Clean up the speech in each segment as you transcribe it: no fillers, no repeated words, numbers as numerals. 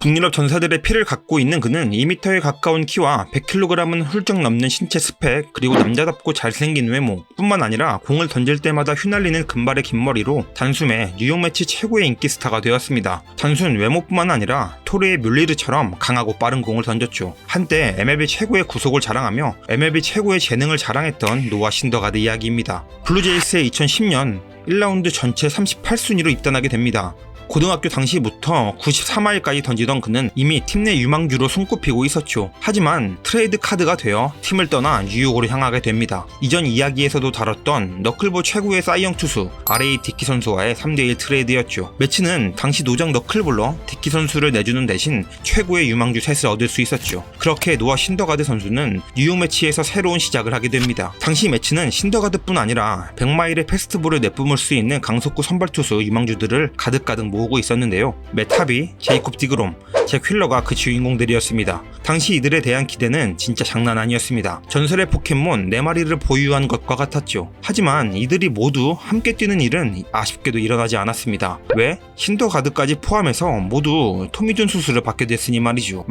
북유럽 전사들의 피를 갖고 있는 그는 2m에 가까운 키와 100kg은 훌쩍 넘는 신체 스펙, 그리고 남자답고 잘생긴 외모 뿐만 아니라 공을 던질 때마다 휘날리는 금발의 긴 머리로 단숨에 뉴욕 매치 최고의 인기 스타가 되었습니다. 단순 외모뿐만 아니라 토르의 뮬리르처럼 강하고 빠른 공을 던졌죠. 한때 MLB 최고의 구속을 자랑하며 MLB 최고의 재능을 자랑했던 노아 신더가드 이야기입니다. 블루제이스의 2010년 1라운드 전체 38순위로 입단하게 됩니다. 고등학교 당시부터 94마일까지 던지던 그는 이미 팀 내 유망주로 손꼽히고 있었죠. 하지만 트레이드 카드가 되어 팀을 떠나 뉴욕으로 향하게 됩니다. 이전 이야기에서도 다뤘던 너클볼 최고의 사이영 투수 R.A. 디키 선수와의 3대1 트레이드였죠. 매치는 당시 노장 너클볼러 디키 선수를 내주는 대신 최고의 유망주 셋을 얻을 수 있었죠. 그렇게 노아 신더가드 선수는 뉴욕 매치에서 새로운 시작을 하게 됩니다. 당시 매치는 신더가드뿐 아니라 100마일의 패스트볼을 내뿜을 수 있는 강속구 선발 투수 유망주들을 가득가득 모으고 있었는데요. 맷 하비, 제이콥 디그롬, 잭 휠러가 그 주인공들이었습니다. 당시 이들에 대한 기대는 진짜 장난 아니었습니다. 전설의 포켓몬 4마리를 보유한 것과 같았죠. 하지만 이들이 모두 함께 뛰는 일은 아쉽게도 일어나지 않았습니다. 왜? 신더가드까지 포함해서 모두 토미존 수술을 받게 됐으니 말이죠.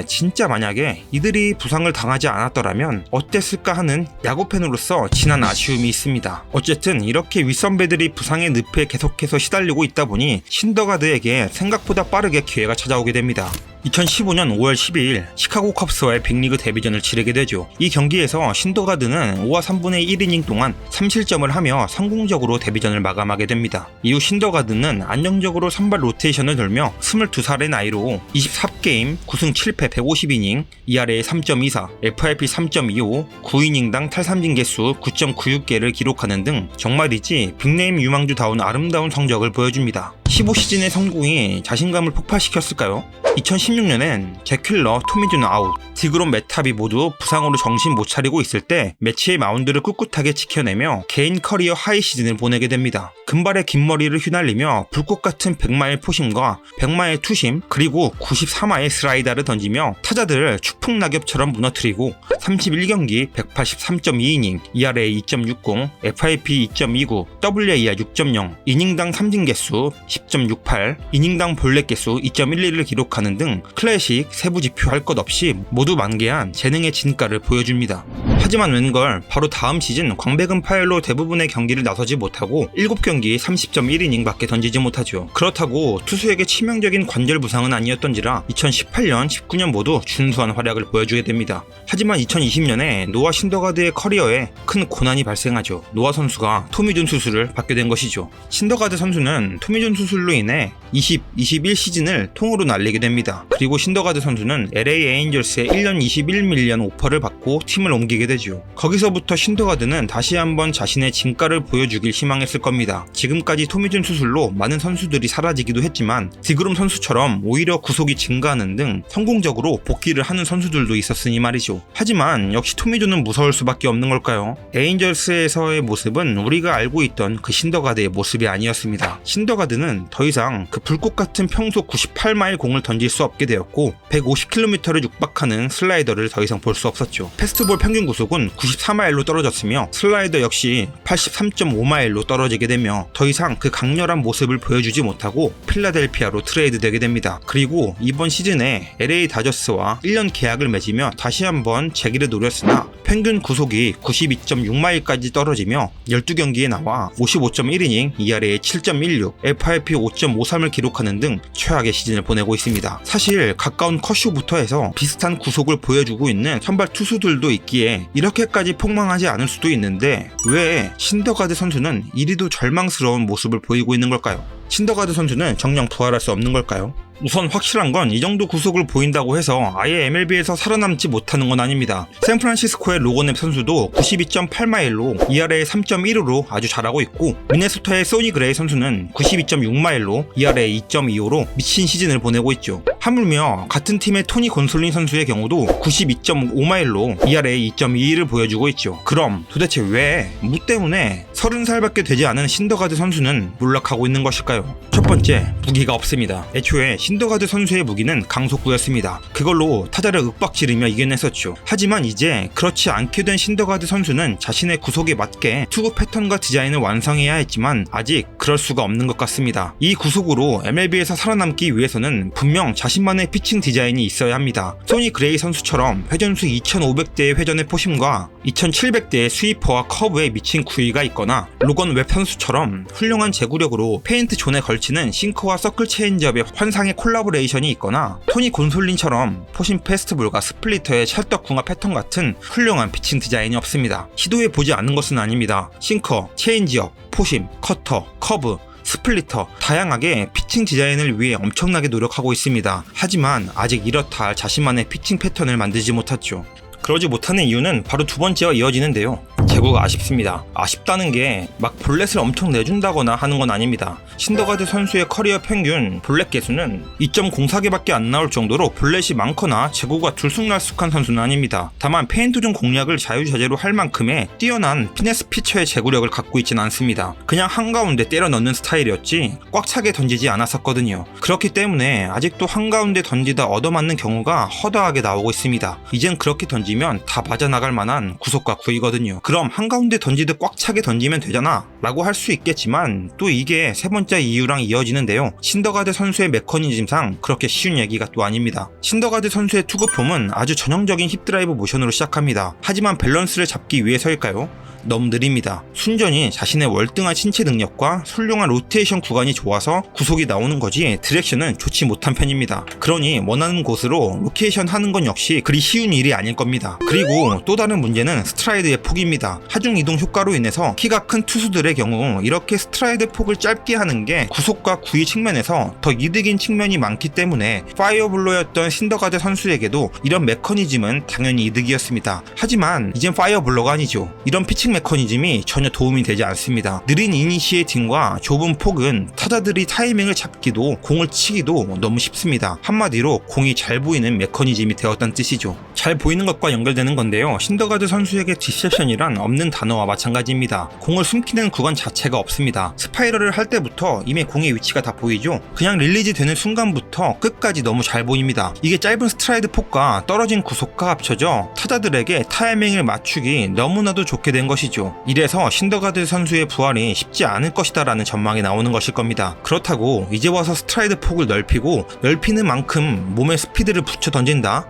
진짜 만약에 이들이 부상을 당하지 않았더라면 어땠을까 하는 야구팬으로서 진한 아쉬움이 있습니다. 어쨌든 이렇게 윗선배들이 부상의 늪에 계속해서 시달리고 있다 보니 신더가드에게 생각보다 빠르게 기회가 찾아오게 됩니다. 2015년 5월 12일 시카고 컵스와의 빅리그 데뷔전을 치르게 되죠. 이 경기에서 신더가드는 5와 3분의 1이닝 동안 3실점을 하며 성공적으로 데뷔전을 마감하게 됩니다. 이후 신더가드는 안정적으로 선발 로테이션을 돌며 22살의 나이로 24게임 9승 7패 150이닝, ERA 3.24, FIP 3.25, 9이닝당 탈삼진 개수 9.96개를 기록하는 등 정말이지 빅네임 유망주다운 아름다운 성적을 보여줍니다. 15시즌의 성공이 자신감을 폭발시켰을까요? 2016년엔 잭 휠러, 토미존 아웃, 디그롬, 맷 하비 모두 부상으로 정신 못 차리고 있을 때 매치의 마운드를 꿋꿋하게 지켜내며 개인 커리어 하이 시즌을 보내게 됩니다. 금발의 긴 머리를 휘날리며 불꽃 같은 100마일 포심과 100마일 투심, 그리고 94마일 슬라이더를 던지며 타자들을 추풍낙엽처럼 무너뜨리고 31경기 183.2이닝, ERA 2.60, FIP 2.29, WAR 6.0, 이닝당 삼진 개수 10.68, 이닝당 볼넷 개수 2.11을 기록하는 등 클래식 세부 지표 할 것 없이 모두 만개한 재능의 진가를 보여줍니다. 하지만 웬걸 바로 다음 시즌 광배근 파열로 대부분의 경기를 나서지 못하고 7경기 30.1이닝 밖에 던지지 못하죠. 그렇다고 투수에게 치명적인 관절 부상은 아니었던지라 2018년, 19년 모두 준수한 활약을 보여주게 됩니다. 하지만 2020년에 노아 신더가드의 커리어에 큰 고난이 발생하죠. 노아 선수가 토미존 수술을 받게 된 것이죠. 신더가드 선수는 토미존 수술로 인해 21 시즌을 통으로 날리게 됩니다. 그리고 신더가드 선수는 LA 에인절스의 1년 21밀리언 오퍼를 받고 팀을 옮기게 되죠. 거기서부터 신더가드는 다시 한번 자신의 진가를 보여주길 희망했을 겁니다. 지금까지 토미존 수술로 많은 선수들이 사라지기도 했지만 디그롬 선수처럼 오히려 구속이 증가하는 등 성공적으로 복귀를 하는 선수들도 있었으니 말이죠. 하지만 역시 토미존은 무서울 수밖에 없는 걸까요? 에인절스에서의 모습은 우리가 알고 있던 그 신더가드의 모습이 아니었습니다. 신더가드는 더 이상 그 불꽃 같은 평소 98마일 공을 던질 수 없게 되었고 150km를 육박하는 슬라이더를 더 이상 볼 수 없었죠. 패스트볼 평균 구속은 94마일로 떨어졌으며 슬라이더 역시 83.5마일로 떨어지게 되며 더 이상 그 강렬한 모습을 보여주지 못하고 필라델피아로 트레이드되게 됩니다. 그리고 이번 시즌에 LA 다저스와 1년 계약을 맺으며 다시 한번 재기를 노렸으나 평균 구속이 92.6마일까지 떨어지며 12경기에 나와 55.1이닝, ERA 7.16, FIP 5.53을 기록하는 등 최악의 시즌을 보내고 있습니다. 사실 가까운 컷쇼부터 해서 비슷한 구속을 보여주고 있는 선발 투수들도 있기에 이렇게까지 폭망하지 않을 수도 있는데 왜 신더가드 선수는 이리도 절망스러운 모습을 보이고 있는 걸까요? 신더가드 선수는 정녕 부활할 수 없는 걸까요? 우선 확실한 건 이 정도 구속을 보인다고 해서 아예 MLB에서 살아남지 못하는 건 아닙니다. 샌프란시스코의 로건앱 선수도 92.8마일로 ERA 3.15로 아주 잘하고 있고 미네소타의 소니 그레이 선수는 92.6마일로 ERA 2.25로 미친 시즌을 보내고 있죠. 하물며 같은 팀의 토니 곤솔린 선수의 경우도 92.5마일로 ERA 2.22를 보여주고 있죠. 그럼 도대체 왜 무 때문에 30살밖에 되지 않은 신더가드 선수는 몰락하고 있는 것일까요? 첫 번째, 무기가 없습니다. 애초에 신더가드 선수의 무기는 강속구였습니다. 그걸로 타자를 윽박지르며 이겨냈었죠. 하지만 이제 그렇지 않게 된 신더가드 선수는 자신의 구속에 맞게 투구 패턴과 디자인을 완성해야 했지만 아직 그럴 수가 없는 것 같습니다. 이 구속으로 MLB에서 살아남기 위해서는 분명 자신만의 피칭 디자인이 있어야 합니다. 소니 그레이 선수처럼 회전수 2500대의 회전의 포심과 2700대의 스위퍼와 커브에 미친 구위가 있거나 로건 웹 선수처럼 훌륭한 제구력으로 페인트 존에 걸치는 싱커와 서클 체인지업의 환상의 콜라보레이션이 있거나 토니 곤솔린처럼 포심 페스트볼과 스플리터의 찰떡궁합 패턴 같은 훌륭한 피칭 디자인이 없습니다. 시도해보지 않은 것은 아닙니다. 싱커, 체인지업, 포심, 커터, 커브, 스플리터 다양하게 피칭 디자인을 위해 엄청나게 노력하고 있습니다. 하지만 아직 이렇다 할 자신만의 피칭 패턴을 만들지 못했죠. 그러지 못하는 이유는 바로 두 번째와 이어지는데요. 제구가 아쉽습니다. 아쉽다는 게 막 볼넷을 엄청 내준다거나 하는 건 아닙니다. 신더가드 선수의 커리어 평균 볼넷 개수는 2.04개밖에 안 나올 정도로 볼넷이 많거나 제구가 들쑥날쑥한 선수는 아닙니다. 다만 페인트존 공략을 자유자재로 할 만큼의 뛰어난 피네스 피처의 제구력을 갖고 있진 않습니다. 그냥 한가운데 때려 넣는 스타일이었지 꽉 차게 던지지 않았었거든요. 그렇기 때문에 아직도 한가운데 던지다 얻어맞는 경우가 허다하게 나오고 있습니다. 이젠 그렇게 던지면 다 맞아나갈 만한 구속과 구이거든요. 그럼 한가운데 던지듯 꽉 차게 던지면 되잖아 라고 할 수 있겠지만 또 이게 세 번째 이유랑 이어지는데요. 신더가드 선수의 메커니즘상 그렇게 쉬운 얘기가 또 아닙니다. 신더가드 선수의 투구폼은 아주 전형적인 힙드라이브 모션으로 시작합니다. 하지만 밸런스를 잡기 위해서일까요? 너무 느립니다. 순전히 자신의 월등한 신체 능력과 훌륭한 로테이션 구간이 좋아서 구속이 나오는 거지 디렉션은 좋지 못한 편입니다. 그러니 원하는 곳으로 로케이션 하는 건 역시 그리 쉬운 일이 아닐 겁니다. 그리고 또 다른 문제는 스트라이드의 폭입니다. 하중 이동 효과로 인해서 키가 큰 투수들의 경우 이렇게 스트라이드 폭을 짧게 하는 게 구속과 구위 측면에서 더 이득인 측면이 많기 때문에 파이어블로였던 신더가드 선수에게도 이런 메커니즘은 당연히 이득이었습니다. 하지만 이젠 파이어블로가 아니죠. 이런 피칭 메커니즘이 전혀 도움이 되지 않습니다. 느린 이니시에이팅과 좁은 폭은 타자들이 타이밍을 잡기도 공을 치기도 너무 쉽습니다. 한마디로 공이 잘 보이는 메커니즘이 되었다는 뜻이죠. 잘 보이는 것과 연결되는 건데요. 신더가드 선수에게 디셉션이란 없는 단어와 마찬가지입니다. 공을 숨기는 구간 자체가 없습니다. 스파이럴을 할 때부터 이미 공의 위치가 다 보이죠. 그냥 릴리즈 되는 순간부터 끝까지 너무 잘 보입니다. 이게 짧은 스트라이드 폭과 떨어진 구속과 합쳐져 타자들에게 타이밍을 맞추기 너무나도 좋게 된 것이죠. 이래서 신더가드 선수의 부활이 쉽지 않을 것이다 라는 전망이 나오는 것일 겁니다. 그렇다고 이제 와서 스트라이드 폭을 넓히고 넓히는 만큼 몸에 스피드를 붙여 던진다?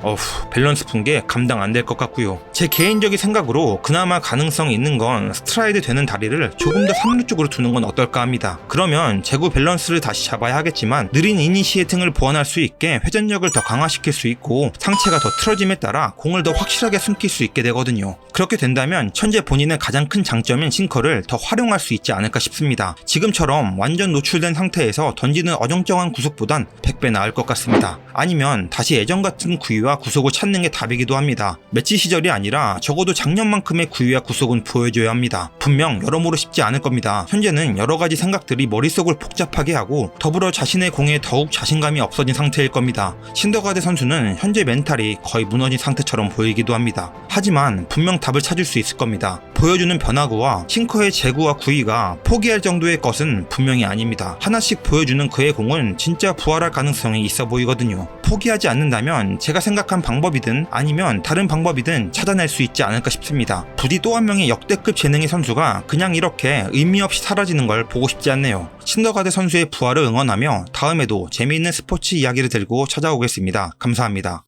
밸런스 붕괴 감당 안 될 것 같고요. 제 개인적인 생각으로 그나마 가능성이 있는 건 스트라이드 되는 다리를 조금 더 3루 쪽으로 두는 건 어떨까 합니다. 그러면 제구 밸런스를 다시 잡아야 하겠지만 느린 이니시에이팅을 보완할 수 있게 회전력을 더 강화시킬 수 있고 상체가 더 틀어짐에 따라 공을 더 확실하게 숨길 수 있게 되거든요. 그렇게 된다면 현재 본인의 가장 큰 장점인 싱커를 더 활용할 수 있지 않을까 싶습니다. 지금처럼 완전 노출된 상태에서 던지는 어정쩡한 구속보단 100배 나을 것 같습니다. 아니면 다시 예전 같은 구위와 구속을 찾는 게 답이기도 합니다. 매치 시절이 아니라 적어도 작년만큼의 구위와 구속은 보여줘야 합니다. 분명 여러모로 쉽지 않을 겁니다. 현재는 여러가지 생각들이 머릿속을 복잡하게 하고 더불어 자신의 공에 더욱 자신감이 없어진 상태일 겁니다. 신더가드 선수는 현재 멘탈이 거의 무너진 상태처럼 보이기도 합니다. 하지만 분명 답을 찾을 수 있을 겁니다. 보여주는 변화구와 싱커의 제구와 구위가 포기할 정도의 것은 분명히 아닙니다. 하나씩 보여주는 그의 공은 진짜 부활할 가능성이 있어 보이거든요. 포기하지 않는다면 제가 생각한 방법이든 아니면 다른 방법이든 찾아낼 수 있지 않을까 싶습니다. 부디 또 한 명의 역대급 재능의 선수가 그냥 이렇게 의미 없이 사라지는 걸 보고 싶지 않네요. 신더가드 선수의 부활을 응원하며 다음에도 재미있는 스포츠 이야기를 들고 찾아오겠습니다. 감사합니다.